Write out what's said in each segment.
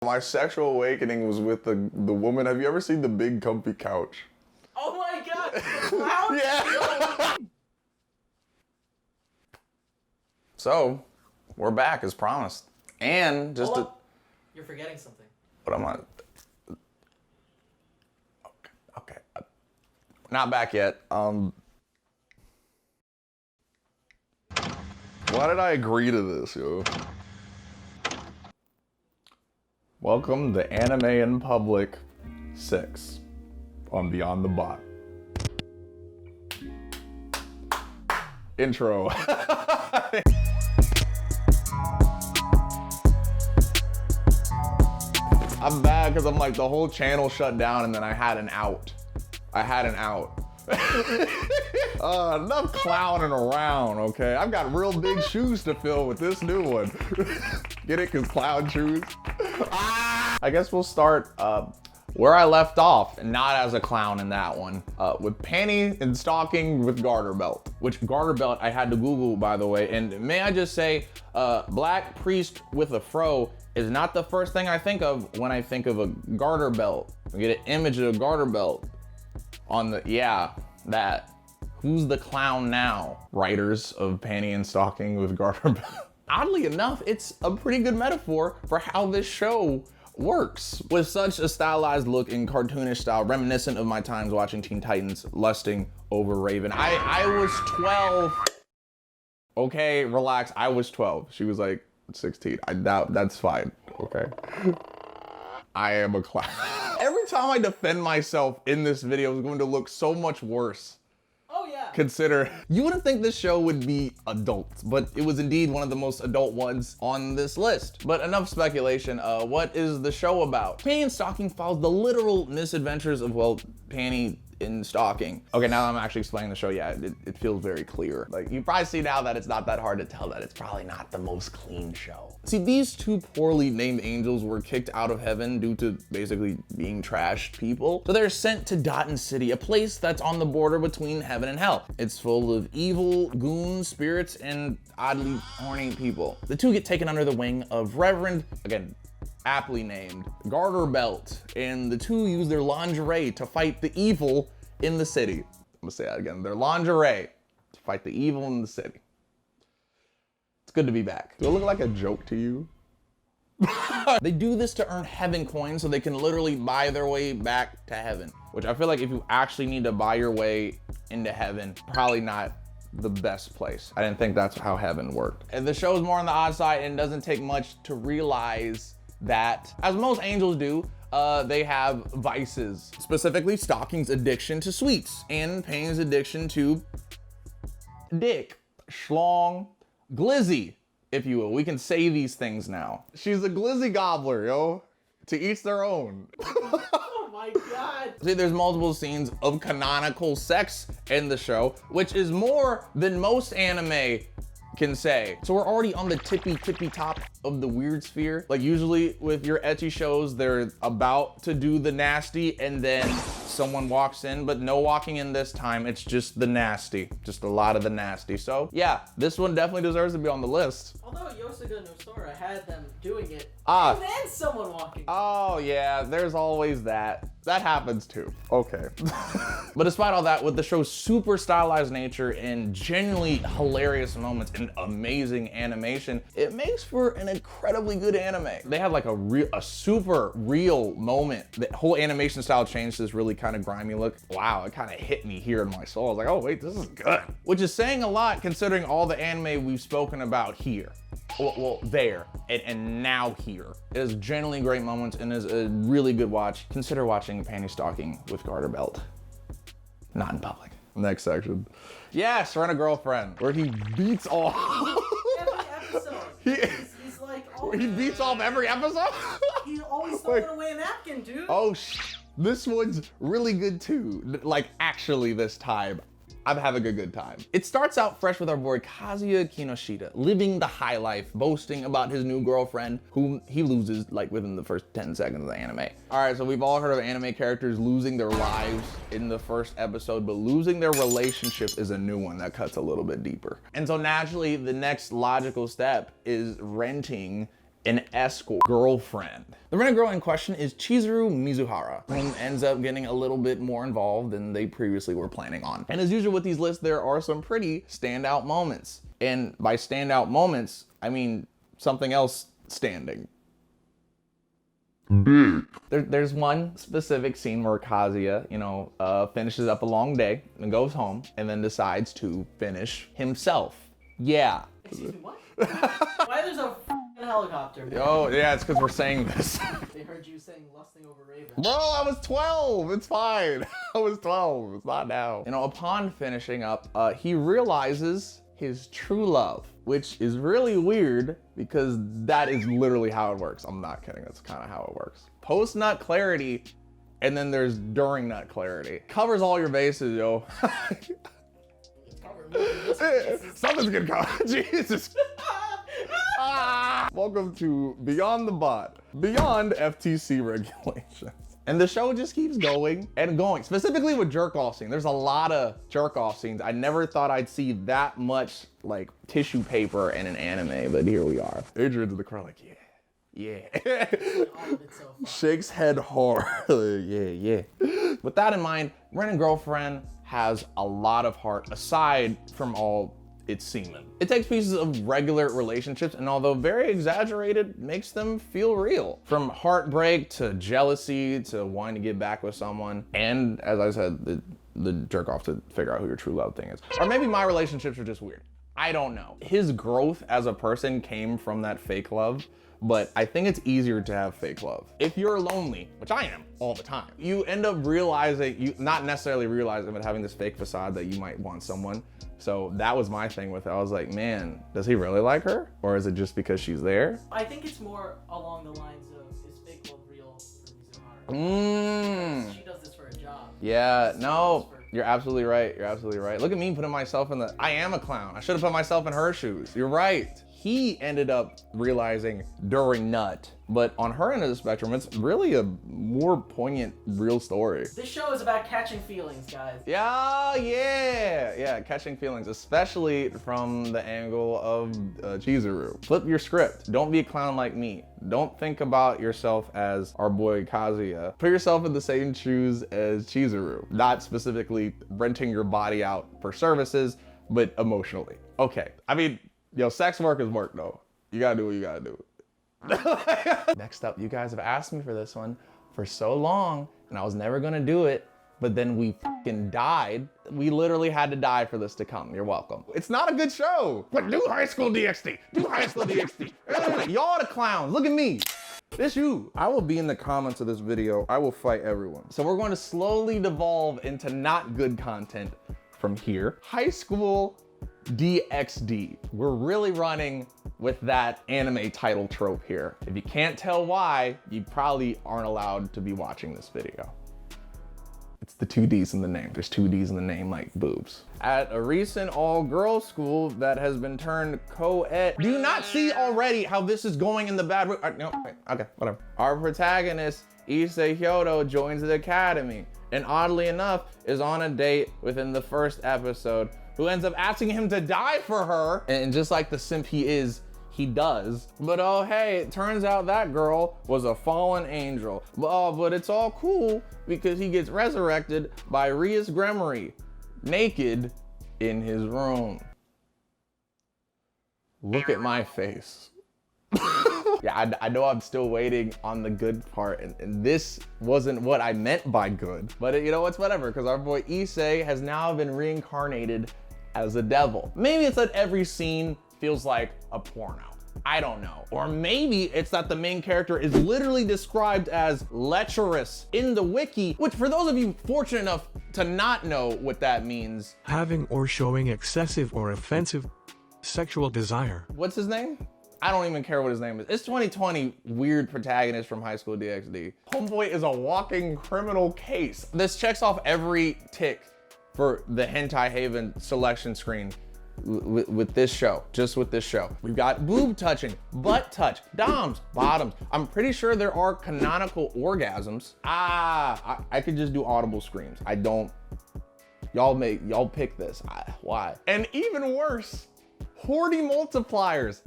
My sexual awakening was with the woman. Have you ever seen The Big Comfy Couch? Oh my god, the clown? Yeah. So, we're back as promised. And just to... You're forgetting something. What am I... Okay. Not back yet. Why did I agree to this, yo? Welcome to Anime in Public 6 on Beyond the Bot. Intro. I'm bad because I'm like, the whole channel shut down and then I had an out. Enough clowning around, okay? I've got real big shoes to fill with this new one. Get it? Because clown shoes. I guess we'll start where I left off, not as a clown in that one, with panty and stocking with garter belt, which garter belt I had to Google, by the way. And may I just say, black priest with a fro is not the first thing I think of when I think of a garter belt. I get an image of a garter belt on the, yeah, that. Who's the clown now? Writers of panty and stocking with garter belt. Oddly enough, it's a pretty good metaphor for how this show works. With such a stylized look and cartoonish style, reminiscent of my times watching Teen Titans, lusting over Raven. I was 12. Okay, relax, I was 12. She was like 16. I doubt that's fine, okay? I am a clown. Every time I defend myself in this video, it's going to look so much worse. Oh yeah. Consider, you wouldn't think this show would be adult, but it was indeed one of the most adult ones on this list. But enough speculation. What is the show about? Panty and Stocking follows the literal misadventures of, well, Panty in stocking. Okay, now I'm actually explaining the show. Yeah, it feels very clear. Like, you probably see now that it's not that hard to tell that it's probably not the most clean show. See, these two poorly named angels were kicked out of heaven due to basically being trashed people. So they're sent to Dotton City, a place that's on the border between heaven and hell. It's full of evil, goon spirits, and oddly horny people. The two get taken under the wing of Reverend, again, aptly named, Garter Belt, and the two use their lingerie to fight the evil in the city. I'm gonna say that again, their lingerie to fight the evil in the city. It's good to be back. Do I look like a joke to you? They do this to earn heaven coins so they can literally buy their way back to heaven, which I feel like if you actually need to buy your way into heaven, probably not the best place. I didn't think that's how heaven worked. And the show's more on the odd side and doesn't take much to realize that, as most angels do, they have vices. Specifically, Stocking's addiction to sweets and Panty's addiction to dick, schlong, glizzy, if you will. We can say these things now. She's a glizzy gobbler, yo. To each their own. Oh my god. See, there's multiple scenes of canonical sex in the show, which is more than most anime can say. So we're already on the tippy top of the weird sphere. Like usually with your ecchi shows, they're about to do the nasty and then someone walks in, but no walking in this time. It's just the nasty, just a lot of the nasty. So yeah, this one definitely deserves to be on the list. Although Yosuga no Sora had them doing it Ah. and then someone walking. Oh yeah, there's always that. That happens too. Okay. But despite all that, with the show's super stylized nature and genuinely hilarious moments and amazing animation, it makes for an incredibly good anime. They have like a super real moment. The whole animation style changed to this really kind of grimy look. Wow, it kind of hit me here in my soul. I was like, oh wait, this is good. Which is saying a lot considering all the anime we've spoken about here. Well, there, and now here. It is genuinely great moments and is a really good watch. Consider watching Panty Stocking with Garter Belt. Not in public. Next section. Yes, Rent a Girlfriend, where he beats all. Every episode. He's like, oh, He beats off every episode? He's always throwing away a napkin, dude. Oh, this one's really good too. Like, actually this time. I'm having a good time. It starts out fresh with our boy Kazuya Kinoshita, living the high life, boasting about his new girlfriend, whom he loses like within the first 10 seconds of the anime. All right, so we've all heard of anime characters losing their lives in the first episode, but losing their relationship is a new one that cuts a little bit deeper. And so naturally, the next logical step is renting an escort girlfriend. The rent girl in question is Chizuru Mizuhara, who ends up getting a little bit more involved than they previously were planning on. And as usual with these lists, there are some pretty standout moments. And by standout moments, I mean something else standing. There's one specific scene where Kazuya, finishes up a long day and goes home and then decides to finish himself. Yeah. Excuse me, what? Why there's a helicopter? Man? Oh, yeah, it's because we're saying this. They heard you saying lusting over Raven. Bro, I was 12. It's fine. I was 12. It's not now. Upon finishing up, he realizes his true love, which is really weird because that is literally how it works. I'm not kidding. That's kind of how it works. Post nut clarity, and then there's during nut clarity. Covers all your bases, yo. Something's gonna come. Jesus. Welcome to Beyond the Bot, beyond FTC regulations. And the show just keeps going and going, specifically with jerk-off scenes. There's a lot of jerk-off scenes. I never thought I'd see that much like tissue paper in an anime, but here we are. Adrian's in the crowd like, yeah. Shakes head hard, yeah. With that in mind, Rent a Girlfriend has a lot of heart aside from all its semen. It takes pieces of regular relationships and although very exaggerated, makes them feel real. From heartbreak to jealousy to wanting to get back with someone. And as I said, the jerk off to figure out who your true love thing is. Or maybe my relationships are just weird. I don't know. His growth as a person came from that fake love, but I think it's easier to have fake love. If you're lonely, which I am all the time, you end up realizing, not necessarily realizing, but having this fake facade that you might want someone. So that was my thing with it. I was like, man, does he really like her? Or is it just because she's there? I think it's more along the lines of, is fake love real for Mizuhara? She does this for a job. Yeah, no, you're absolutely right. You're absolutely right. Look at me putting myself in I am a clown. I should have put myself in her shoes. You're right. He ended up realizing during nut, but on her end of the spectrum, it's really a more poignant, real story. This show is about catching feelings, guys. Yeah, catching feelings, especially from the angle of Chizuru. Flip your script. Don't be a clown like me. Don't think about yourself as our boy Kazuya. Put yourself in the same shoes as Chizuru. Not specifically renting your body out for services, but emotionally. Okay, I mean, sex work is work though. You gotta do what you gotta do. Next up, you guys have asked me for this one for so long and I was never gonna do it, but then we fucking died. We literally had to die for this to come. You're welcome. It's not a good show, but do High School DxD. Do High School DxD. Y'all the clowns, look at me. It's you. I will be in the comments of this video. I will fight everyone. So we're going to slowly devolve into not good content from here. High School DxD. We're really running with that anime title trope here. If you can't tell why, you probably aren't allowed to be watching this video. It's the 2 Ds in the name. There's 2 Ds in the name like boobs. At a recent all-girls school that has been turned co-ed. Do you not see already how this is going in the bad way? No, okay, whatever. Our protagonist, Issei Hyodo, joins the academy and oddly enough is on a date within the first episode who ends up asking him to die for her. And just like the simp he is, he does. But oh hey, it turns out that girl was a fallen angel. But it's all cool because he gets resurrected by Rias Gremory, naked in his room. Look at my face. Yeah, I know I'm still waiting on the good part, and this wasn't what I meant by good. But it's whatever, because our boy Issei has now been reincarnated as a devil. Maybe it's that every scene feels like a porno. I don't know. Or maybe it's that the main character is literally described as lecherous in the wiki, which for those of you fortunate enough to not know what that means. Having or showing excessive or offensive sexual desire. What's his name? I don't even care what his name is. It's 2020, weird protagonist from High School DxD. Homeboy is a walking criminal case. This checks off every tick for the Hentai Haven selection screen with this show, just with this show. We've got boob touching, butt touch, doms, bottoms. I'm pretty sure there are canonical orgasms. I could just do audible screams. I don't, y'all pick this. Why? And even worse, Horty multipliers.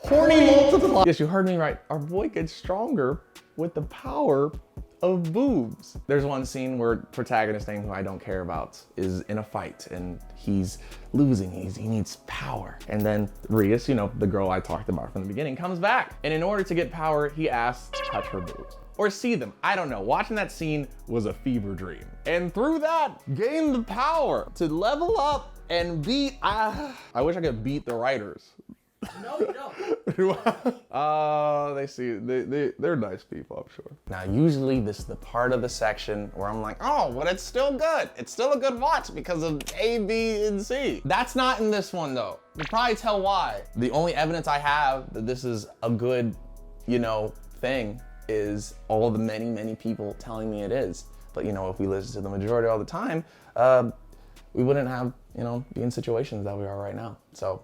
Horny multiplier. Yes, you heard me right. Our boy gets stronger with the power of boobs. There's one scene where protagonist name who I don't care about is in a fight and he's losing. He needs power. And then Rias, you know, the girl I talked about from the beginning, comes back. And in order to get power, he asks to touch her boobs. Or see them. I don't know. Watching that scene was a fever dream. And through that, gain the power to level up and beat. I wish I could beat the writers. No, you don't. They see, they're nice people, I'm sure. Now, usually this is the part of the section where I'm like, oh, but it's still good. It's still a good watch because of A, B, and C. That's not in this one though. You can probably tell why. The only evidence I have that this is a good, you know, thing is all the many, many people telling me it is. But you know, if we listen to the majority all the time, we wouldn't have, you know, be in situations that we are right now. So,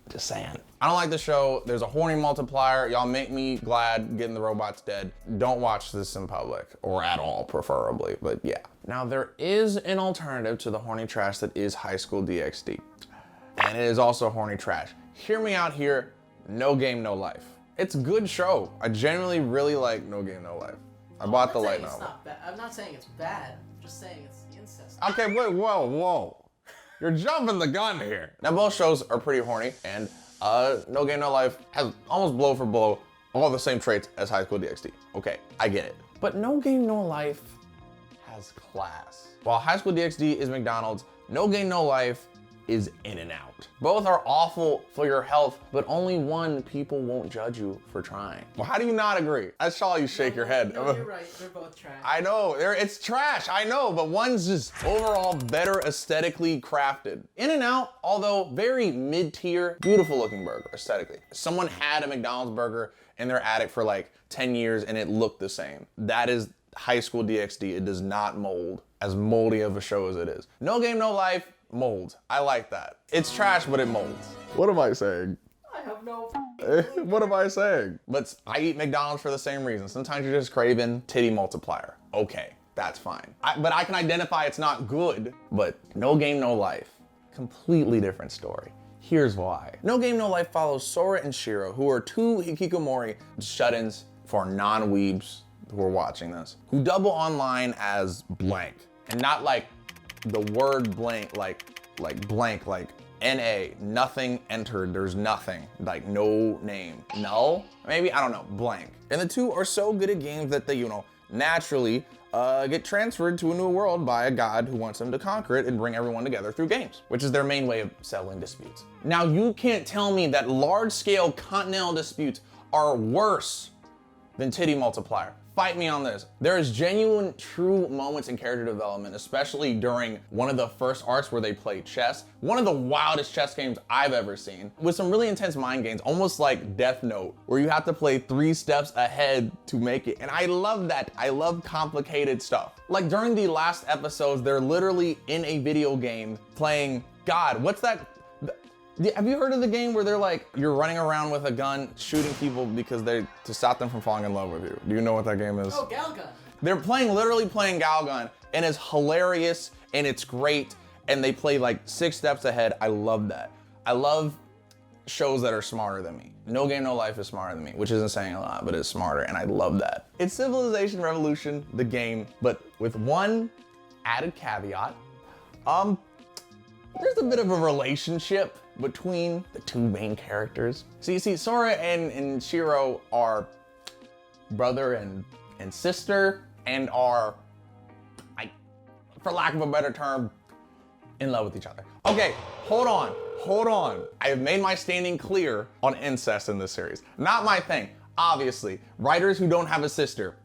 just saying. I don't like the show. There's a horny multiplier. Y'all make me glad getting the robots dead. Don't watch this in public, or at all, preferably, but yeah. Now, there is an alternative to the horny trash that is High School DxD. And it is also horny trash. Hear me out here, No Game, No Life. It's a good show. I genuinely really like No Game, No Life. I bought the light novel. I'm not saying it's bad. I'm just saying it's incest. Okay, wait, whoa. You're jumping the gun here. Now, both shows are pretty horny, and No Game, No Life has almost blow for blow all the same traits as High School DxD. Okay, I get it. But No Game, No Life has class. While High School DxD is McDonald's, No Game, No Life is In-N-Out. Both are awful for your health, but only one people won't judge you for trying. Well, how do you not agree? I saw you shake your head. No, you're right. They're both trash. I know, it's trash, I know, but one's just overall better aesthetically crafted. In-N-Out, although very mid-tier, beautiful looking burger aesthetically. Someone had a McDonald's burger in their attic for like 10 years and it looked the same. That is High School DxD. It does not mold as moldy of a show as it is. No Game, No Life molds. I like that. It's trash, but it molds. What am I saying? I have no. What am I saying? But I eat McDonald's for the same reason. Sometimes you're just craving titty multiplier. Okay, that's fine. But I can identify it's not good, but No Game, No Life, completely different story. Here's why. No Game, No Life follows Sora and Shiro, who are two hikikomori shut-ins for non-weebs who are watching this, who double online as blank. And not like the word blank, like blank, like NA, nothing entered, there's nothing, like no name, null, maybe, I don't know, blank. And the two are so good at games that they, you know, naturally get transferred to a new world by a god who wants them to conquer it and bring everyone together through games, which is their main way of settling disputes. Now, you can't tell me that large-scale continental disputes are worse than titty multiplier. Fight me on this. There is genuine, true moments in character development, especially during one of the first arcs where they play chess. One of the wildest chess games I've ever seen, with some really intense mind games, almost like Death Note, where you have to play 3 steps ahead to make it. And I love that. I love complicated stuff. Like during the last episodes, they're literally in a video game playing, God, what's that? Have you heard of the game where they're like, you're running around with a gun, shooting people because to stop them from falling in love with you? Do you know what that game is? Oh, Galgun. They're literally playing Galgun, and it's hilarious, and it's great, and they play like 6 steps ahead. I love that. I love shows that are smarter than me. No Game, No Life is smarter than me, which isn't saying a lot, but it's smarter, and I love that. It's Civilization Revolution, the game, but with one added caveat. There's a bit of a relationship between the two main characters. So you see, Sora and Shiro are brother and sister, and are, for lack of a better term, in love with each other. Okay, hold on. I have made my standing clear on incest in this series. Not my thing. Obviously, writers who don't have a sister,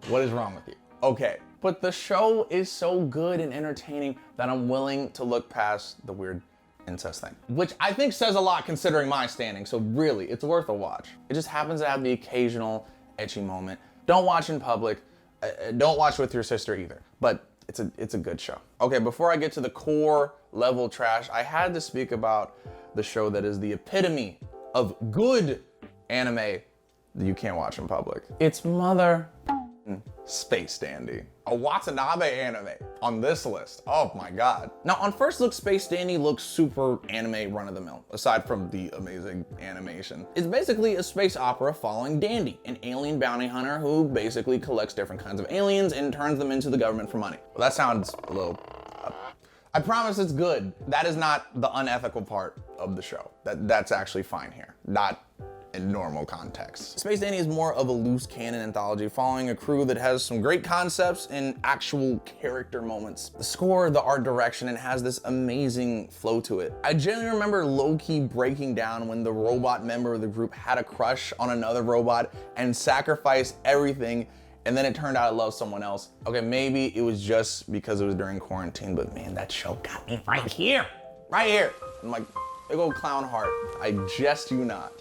what is wrong with you? Okay, but the show is so good and entertaining that I'm willing to look past the weird incest thing, which I think says a lot considering my standing, so really, it's worth a watch. It just happens to have the occasional etchy moment. Don't watch in public, don't watch with your sister either, but it's a good show. Okay, before I get to the core level trash, I had to speak about the show that is the epitome of good anime that you can't watch in public. It's Mother Space Dandy, a Watanabe anime. on this list. Oh my God. Now on first look, Space Dandy looks super anime run-of-the-mill, aside from the amazing animation. It's basically a space opera following Dandy, an alien bounty hunter who basically collects different kinds of aliens and turns them into the government for money. Well, that sounds a little, I promise it's good. That is not the unethical part of the show. That's actually fine here, not in normal context. Space Dandy is more of a loose canon anthology following a crew that has some great concepts and actual character moments. The score, the art direction, and has this amazing flow to it. I genuinely remember low-key breaking down when the robot member of the group had a crush on another robot and sacrificed everything, and then it turned out I loved someone else. Okay, maybe it was just because it was during quarantine, but man, that show got me right here. Right here. I'm like, big old clown heart. I jest you not.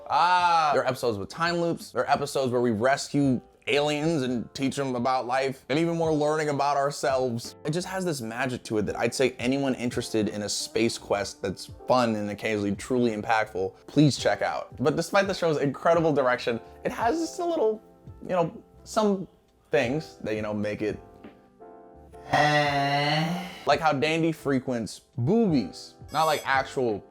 There are episodes with time loops. There are episodes where we rescue aliens and teach them about life, and even more learning about ourselves. It just has this magic to it that I'd say anyone interested in a space quest that's fun and occasionally truly impactful, please check out. But despite the show's incredible direction, it has just a little, some things that, make it like how Dandy frequents boobies. Not like actual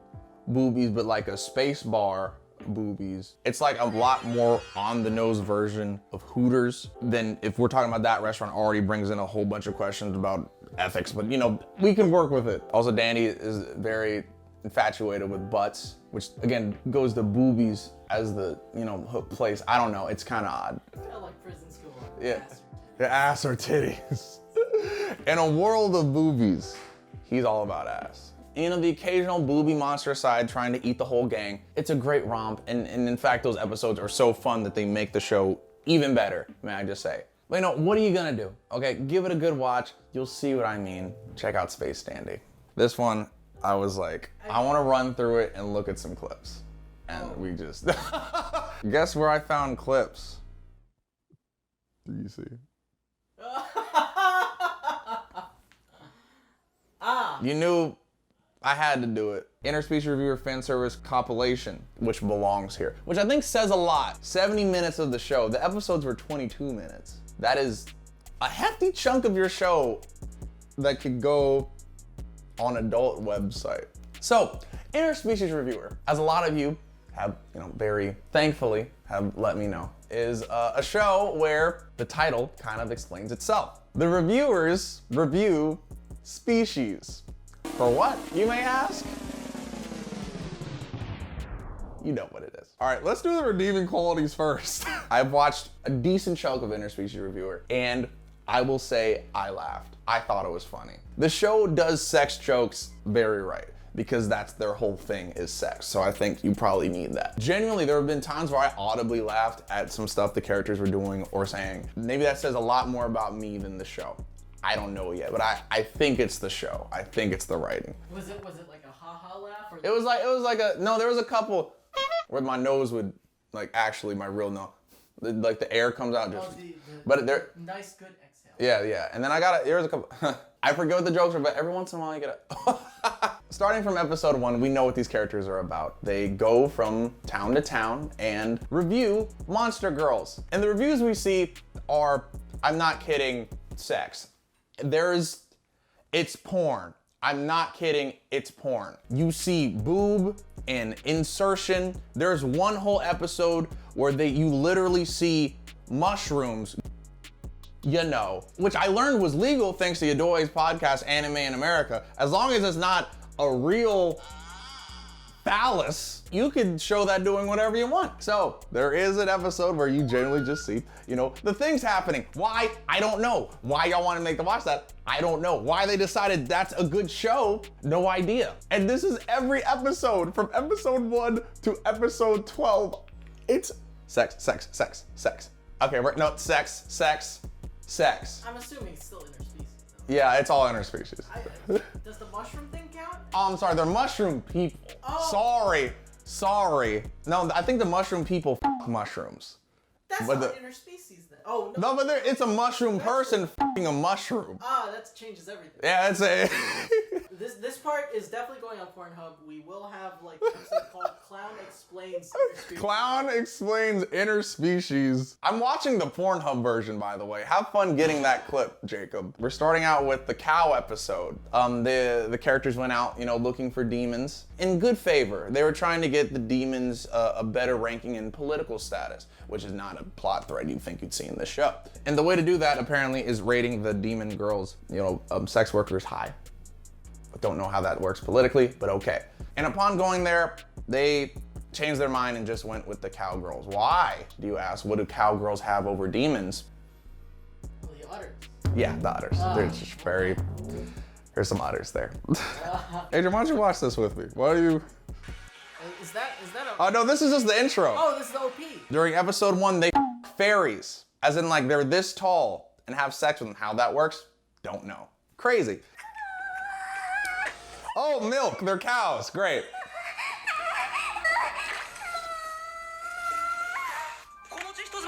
boobies, but like a space bar boobies. It's like a lot more on the nose version of Hooters than if we're talking about that restaurant already brings in a whole bunch of questions about ethics, but we can work with it. Also, Dandy is very infatuated with butts, which again goes to boobies as the, place. I don't know, it's kind of odd. I like prison school. Yeah, ass or titties. In a world of boobies, he's all about ass. The occasional booby monster aside trying to eat the whole gang, it's a great romp, and in fact, those episodes are so fun that they make the show even better, may I just say. But what are you gonna do? Okay, give it a good watch, you'll see what I mean. Check out Space Dandy. This one, I was like, I wanna run through it and look at some clips. And we just, guess where I found clips? Do you see? You knew I had to do it. Interspecies Reviewer Fan Service compilation, which belongs here, which I think says a lot. 70 minutes of the show. The episodes were 22 minutes. That is a hefty chunk of your show that could go on adult website. So, Interspecies Reviewer, as a lot of you have, very thankfully have let me know, is a show where the title kind of explains itself. The reviewers review species. For what, you may ask? You know what it is. All right, let's do the redeeming qualities first. I've watched a decent chunk of Interspecies Reviewer, and I will say I laughed. I thought it was funny. The show does sex jokes very right, because that's their whole thing is sex. So I think you probably need that. Genuinely, there have been times where I audibly laughed at some stuff the characters were doing or saying. Maybe that says a lot more about me than the show. I don't know yet, but I think it's the show. I think it's the writing. Was it like a ha-ha laugh? Or it was like there was a couple where my nose would, actually my real nose, the air comes out just, but they're nice, good exhale. Yeah. And then there was a couple, I forget what the jokes are, but every once in a while I get a, starting from episode 1, we know what these characters are about. They go from town to town and review monster girls. And the reviews we see are, I'm not kidding, sex. It's porn. I'm not kidding, it's porn. You see boob and insertion. There's one whole episode where you literally see mushrooms, which I learned was legal thanks to Yadoi's podcast, Anime in America. As long as it's not a real phallus, you can show that doing whatever you want. So there is an episode where you generally just see, the things happening. Why? I don't know. Why y'all want to make them watch that? I don't know. Why they decided that's a good show? No idea. And this is every episode from episode 1 to episode 12. It's sex. Okay, no, sex. I'm assuming it's still interspecies. Yeah, it's all interspecies. Does the mushroom thing count? Oh, I'm sorry, they're mushroom people. Oh. Sorry. No, I think the mushroom people mushrooms. That's but not interspecies then. Oh, no. No, but it's a mushroom person f***ing a mushroom. Ah, that changes everything. Yeah, it's a... This part is definitely going on Pornhub. We will have like an episode called Clown Explains Interspecies. Clown explains interspecies. I'm watching the Pornhub version, by the way. Have fun getting that clip, Jacob. We're starting out with the cow episode. The characters went out, looking for demons in good favor. They were trying to get the demons a better ranking in political status, which is not a plot thread you'd think you'd see in this show. And the way to do that apparently is rating the demon girls, sex workers high. Don't know how that works politically, but okay. And upon going there, they changed their mind and just went with the cowgirls. Why, do you ask? What do cowgirls have over demons? Well, the udders. Yeah, the udders. There's just there's some udders there. Adrian, why don't you watch this with me? Why do you? Is that a? Oh no, this is just the intro. Oh, this is the OP. During episode 1, they fairies. As in like they're this tall and have sex with them. How that works, don't know. Crazy. Oh, milk, they're cows, great.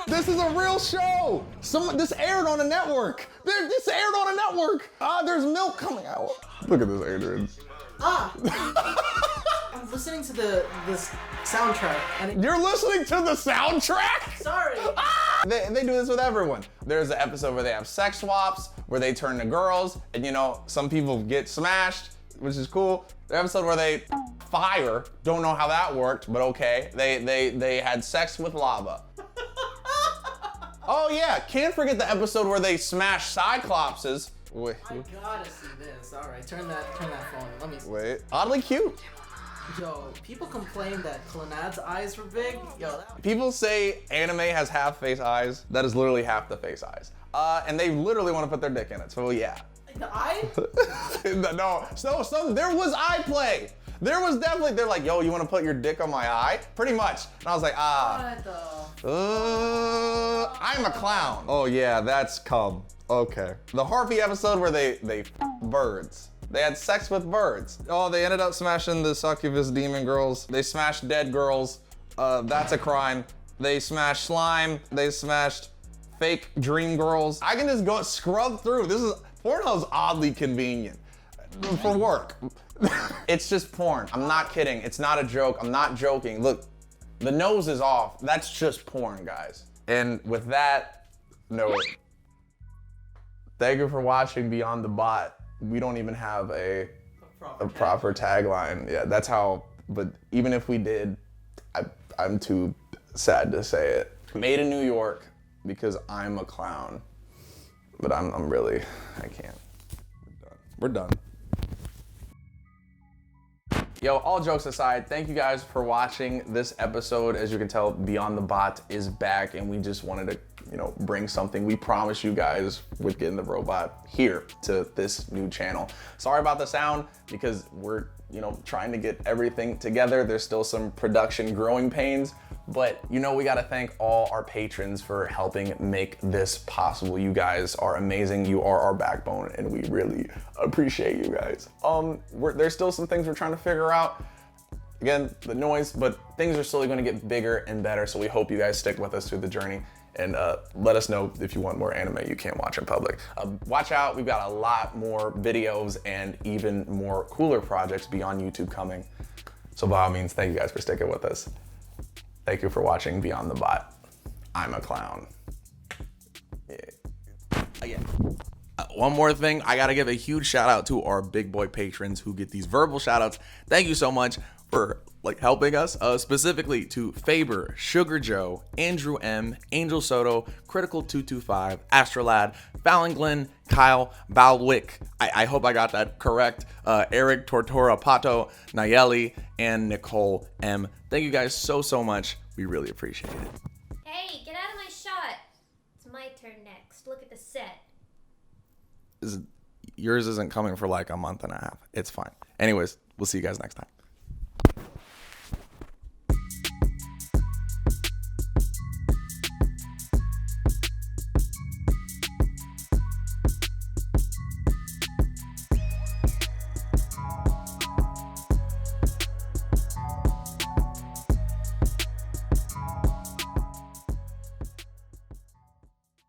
This is a real show. This aired on a network. This aired on a network. There's milk coming out. Look at this, Adrian. I'm listening to this soundtrack. And You're listening to the soundtrack? Sorry. They do this with everyone. There's an episode where they have sex swaps, where they turn to girls, and some people get smashed, which is cool. The episode where they fire, don't know how that worked, but okay. They had sex with lava. Oh yeah, can't forget the episode where they smash cyclopses. Wait. I gotta see this. All right, turn that phone. Let me see. Wait. Oddly cute. Yo, people complain that Clannad's eyes were big. People say anime has half face eyes. That is literally half the face eyes. And they literally want to put their dick in it. So yeah. The eye? No. So there was eye play. There was definitely. They're like, yo, you want to put your dick on my eye? Pretty much. And I was like, What the? I'm a clown. Oh yeah, that's cum. Okay. The Harpy episode where they birds. They had sex with birds. Oh, they ended up smashing the succubus demon girls. They smashed dead girls. That's a crime. They smashed slime. They smashed fake dream girls. I can just go scrub through. Pornhub's oddly convenient for work. It's just porn. I'm not kidding. It's not a joke. I'm not joking. Look, the nose is off. That's just porn, guys. And with that note, thank you for watching Beyond the Bot. We don't even have a proper tagline. Yeah, that's how, but even if we did, I'm too sad to say it. Made in New York because I'm a clown, but I'm really, I can't. We're done. Yo, all jokes aside, thank you guys for watching this episode. As you can tell, Beyond the Bot is back, and we just wanted to, bring something we promised you guys with Getting the Robot here to this new channel. Sorry about the sound, because we're, trying to get everything together. There's still some production growing pains, but we gotta thank all our patrons for helping make this possible. You guys are amazing. You are our backbone, and we really appreciate you guys. There's still some things we're trying to figure out. Again, the noise, but things are slowly gonna get bigger and better, so we hope you guys stick with us through the journey. And let us know if you want more anime you can't watch in public. Watch out, we've got a lot more videos and even more cooler projects beyond YouTube coming. So by all means, thank you guys for sticking with us. Thank you for watching Beyond the Bot. I'm a clown. Yeah. One more thing, I gotta give a huge shout out to our big boy patrons who get these verbal shout outs. Thank you so much for helping us, specifically to Faber, Sugar Joe, Andrew M, Angel Soto, Critical 225, Astrolad, Fallon Glenn, Kyle Balwick, I hope I got that correct, Eric Tortora Pato, Nayeli, and Nicole M. Thank you guys so much. We really appreciate it. Hey, get out of my shot. It's my turn next. Look at the set. Yours isn't coming for like a month and a half. It's fine. Anyways, we'll see you guys next time.